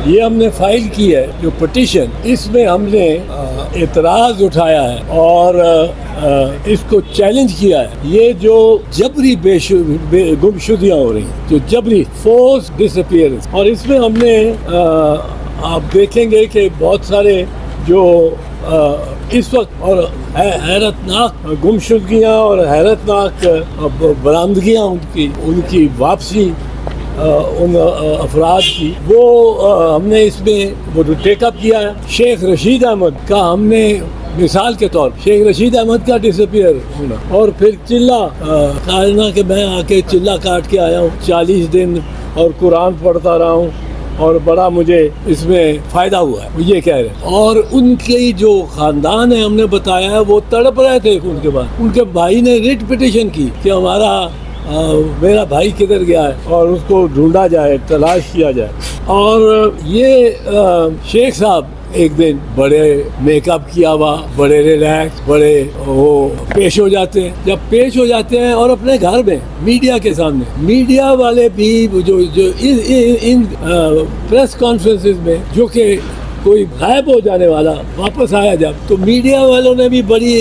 یہ ہم نے فائل کی ہے جو پٹیشن، اس میں ہم نے اعتراض اٹھایا ہے اور اس کو چیلنج کیا ہے. یہ جو جبری گمشدیاں ہو رہی ہیں، جو جبری فورس ڈس اپیئرنس، اور اس میں ہم نے آپ دیکھیں گے کہ بہت سارے جو اس وقت اور حیرتناک گمشدگیاں اور حیرتناک برآمدگیاں ان کی واپسی ان افراد کی، وہ ہم نے اس میں وہ ٹیک اپ کیا ہے. شیخ رشید احمد کا ہم نے مثال کے طور پر شیخ رشید احمد کا ڈس اپیئر ہونا، اور پھر چلہ کہنا کہ میں آ کے چلہ کاٹ کے آیا ہوں 40 دن اور قرآن پڑھتا رہا ہوں اور بڑا مجھے اس میں فائدہ ہوا ہے، وہ یہ کہہ رہے ہیں. اور ان کی جو خاندان ہے ہم نے بتایا ہے وہ تڑپ رہے تھے. ان کے بعد ان کے بھائی نے ریٹ پٹیشن کی کہ میرا بھائی کدھر گیا ہے اور اس کو ڈھونڈا جائے، تلاش کیا جائے. اور یہ شیخ صاحب ایک دن بڑے میک اپ کیا ہوا، بڑے ریلیکس، بڑے وہ پیش ہو جاتے ہیں. جب پیش ہو جاتے ہیں اور اپنے گھر میں میڈیا کے سامنے، میڈیا والے بھی جو ان پریس کانفرنسز میں جو کہ کوئی غائب ہو جانے والا واپس آیا جب، تو میڈیا والوں نے بھی بڑی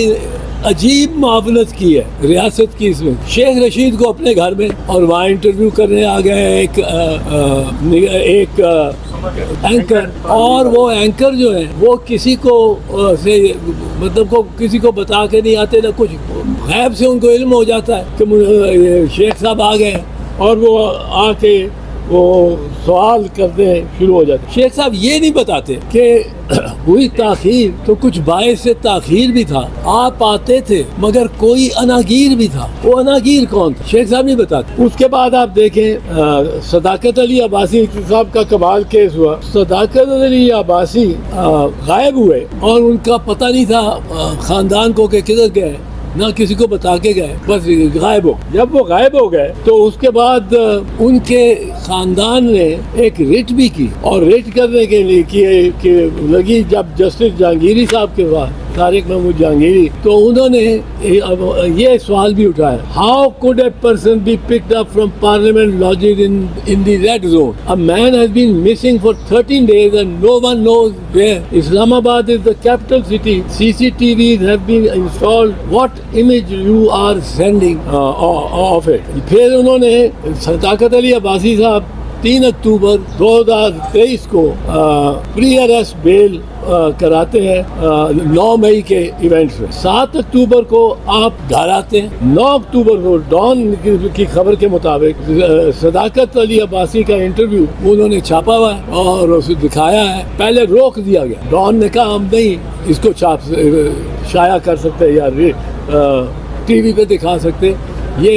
عجیب معاونت کی ہے ریاست کی. اس میں شیخ رشید کو اپنے گھر میں اور وہاں انٹرویو کرنے آ گئے ایک اینکر، اور وہ اینکر جو ہے وہ کسی کو کسی کو بتا کے نہیں آتے، نہ کچھ غیب سے ان کو علم ہو جاتا ہے کہ شیخ صاحب آ گئے، اور وہ آ کے وہ سوال کرتے ہیں، شروع ہو جاتے. شیخ صاحب یہ نہیں بتاتے کہ ہوئی تاخیر تو کچھ باعث سے تاخیر بھی تھا، آپ آتے تھے مگر کوئی اناگیر بھی تھا. وہ اناگیر کون تھا شیخ صاحب نہیں بتاتے. اس کے بعد آپ دیکھیں صداقت علی عباسی صاحب کا کمال کیس ہوا. صداقت علی عباسی غائب ہوئے اور ان کا پتہ نہیں تھا خاندان کو کہ کدھر گئے، نہ کسی کو بتا کے گئے، بس غائب ہو. جب وہ غائب ہو گئے تو اس کے بعد ان کے خاندان نے ایک ریٹ بھی کی، اور ریٹ کرنے کے لیے کہ لگی جب جسٹس جہانگیری صاححب کے بعد طارق محمود جہانگیری، تو انہوں نے یہ سوال بھی اٹھایا، how could a person be picked up from parliament lodged in the red zone, a man has been missing for 13 days and no one knows where. Islamabad is the capital city, CCTVs have been installed. What image you are sending of it. پھر انہوں نے صداقت علی عباسی صاحب 3 اکتوبر 2023 کو پری arrest بیل کراتے ہیں 9 مئی کے event میں. 7 اکتوبر کو آپ گھر آتے ہیں. 9 اکتوبر کو ڈان کی خبر کے مطابق صداقت علی عباسی کا انٹرویو انہوں نے چھاپا ہوا ہے اور اسے دکھایا ہے. پہلے روک دیا گیا، ڈان نے کہا ہم نہیں اس کو شائع کر سکتے یا ٹی وی پہ دکھا سکتے، یہ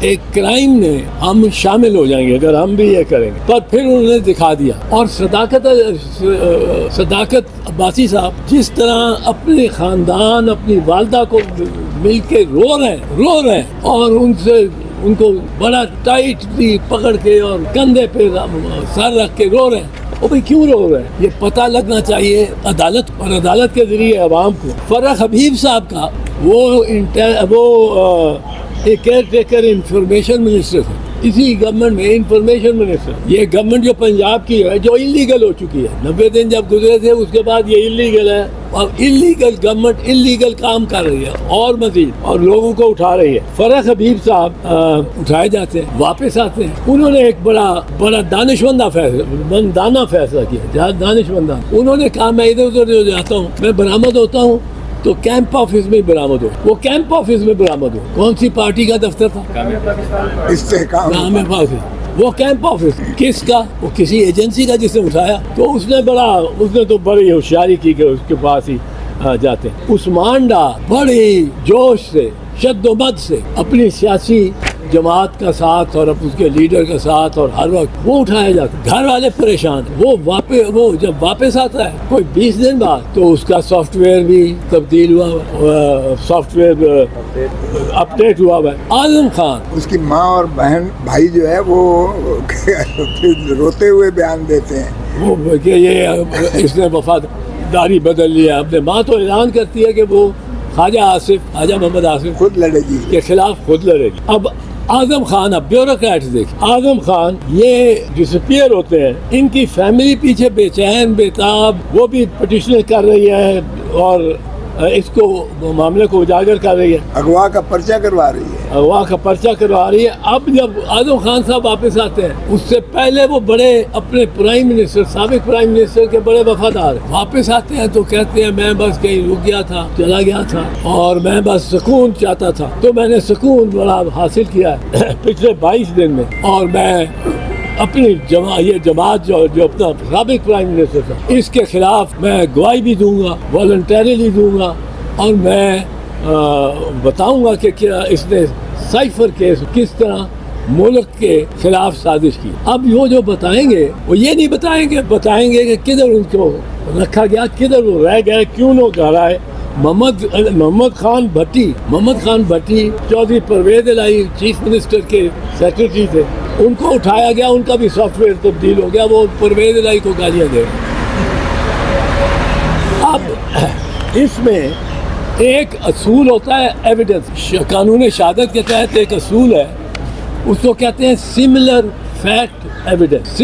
ایک کرائم میں ہم شامل ہو جائیں گے اگر ہم بھی یہ کریں گے. پر پھر انہوں نے دکھا دیا. اور صداقت عباسی صاحب جس طرح اپنے خاندان، اپنی والدہ کو مل کے رو رہے ہیں اور ان کو بڑا ٹائٹلی پکڑ کے اور کندھے پہ سر رکھ کے رو رہے ہیں. وہ بھی کیوں رو رہے ہیں؟ یہ پتہ لگنا چاہیے عدالت، اور عدالت کے ذریعے عوام کو. فرح حبیب صاحب کا وہ ایک کیئر ٹیکر انفارمیشن منسٹر تھے اسی گورنمنٹ میں، انفارمیشن منسٹر. یہ گورنمنٹ جو پنجاب کی ہے جو انلیگل ہو چکی ہے، 90 دن جب گزرے تھے اس کے بعد یہ انلیگل ہے. اور انلیگل گورنمنٹ انلیگل کام کر رہی ہے اور مزید، اور لوگوں کو اٹھا رہی ہے. فرح حبیب صاحب اٹھائے جاتے ہیں، واپس آتے ہیں. انہوں نے ایک بڑا دانشمندانہ فیصلہ کیا، دانشمندانہ. انہوں نے کہا میں ادھر ادھر جو جاتا ہوں میں برآمد ہوتا ہوں تو کیمپ آفس میں برآمد ہو. وہ کیمپ آفس میں برآمد ہو کون سی پارٹی کا دفتر تھا؟ استحکام آفس. وہ کیمپ آفس کس کا؟ وہ کسی ایجنسی کا جس نے اٹھایا. تو اس نے تو بڑی ہوشیاری کی کہ اس کے پاس ہی جاتے ہیں. عثمان ڈار بڑے جوش سے، شد و مد سے اپنی سیاسی جماعت کا ساتھ اور اس کے لیڈر کا ساتھ، اور ہر وقت وہ اٹھایا جاتا. گھر والے پریشان. وہ جب واپس آتا ہے کوئی 20 دن بعد تو اس کا سافٹ ویئر بھی تبدیل ہوا، سافٹ ویئر اپڈیٹ ہوا ہے. اعظم خان، اس کی ماں اور بہن بھائی جو ہے وہ روتے ہوئے بیان دیتے ہیں وہ کہ یہ اس نے وفاداری بدل لیا. اپنے ماں تو اعلان کرتی ہے کہ وہ خواجہ محمد آصف خود لڑے گی کے خلاف خود لڑے گی. اب اعظم خان، اب بیوروکریٹس دیکھ، اعظم خان یہ ڈسپیئر ہوتے ہیں، ان کی فیملی پیچھے بے چین بےتاب، وہ بھی پٹیشن کر رہی ہے اور اس کو معاملے کو اجاگر کر رہی ہے، اغوا کا پرچہ کروا رہی ہے، اغوا کا پرچہ کروا رہی ہے۔ اب جب اعظم خان صاحب واپس آتے ہیں، اس سے پہلے وہ بڑے اپنے پرائم منسٹر، سابق پرائم منسٹر کے بڑے وفادار ہیں، واپس آتے ہیں تو کہتے ہیں میں بس کہیں رک گیا تھا، چلا گیا تھا اور میں بس سکون چاہتا تھا، تو میں نے سکون بڑا حاصل کیا ہے پچھلے 22 دن میں، اور میں اپنی یہ جماعت جو اپنا سابق پرائم منسٹر تھا، اس کے خلاف میں گواہی بھی دوں گا، والنٹریلی دوں گا، اور میں بتاؤں گا کہ کیا اس نے سائفر کیس کس طرح ملک کے خلاف سازش کی۔ اب وہ جو بتائیں گے وہ یہ نہیں بتائیں گے کہ کدھر ان کو رکھا گیا، کدھر وہ رہ گئے، کیوں نہ گھر آئے۔ محمد خان بھٹی چودھری پرویز الہی چیف منسٹر کے سیکرٹری تھے، ان کو اٹھایا گیا، ان کا بھی سافٹ ویئر تبدیل ہو گیا، وہ پرویز الہی کو گالیاں دے۔ اب اس میں ایک اصول ہوتا ہے ایویڈنس، قانون شہادت کے تحت ایک اصول ہے، اس کو کہتے ہیں سملر فیکٹ ایویڈنس۔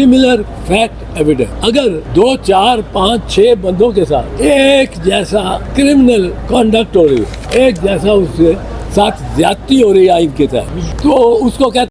اگر 2 4 5 6 بندوں کے ساتھ ایک جیسا کرمنل کانڈکٹ ہو رہی ہے، ایک جیسا اس کے ساتھ زیادتی ہو رہی ہے آئین کے تحت، تو اس کو کہتے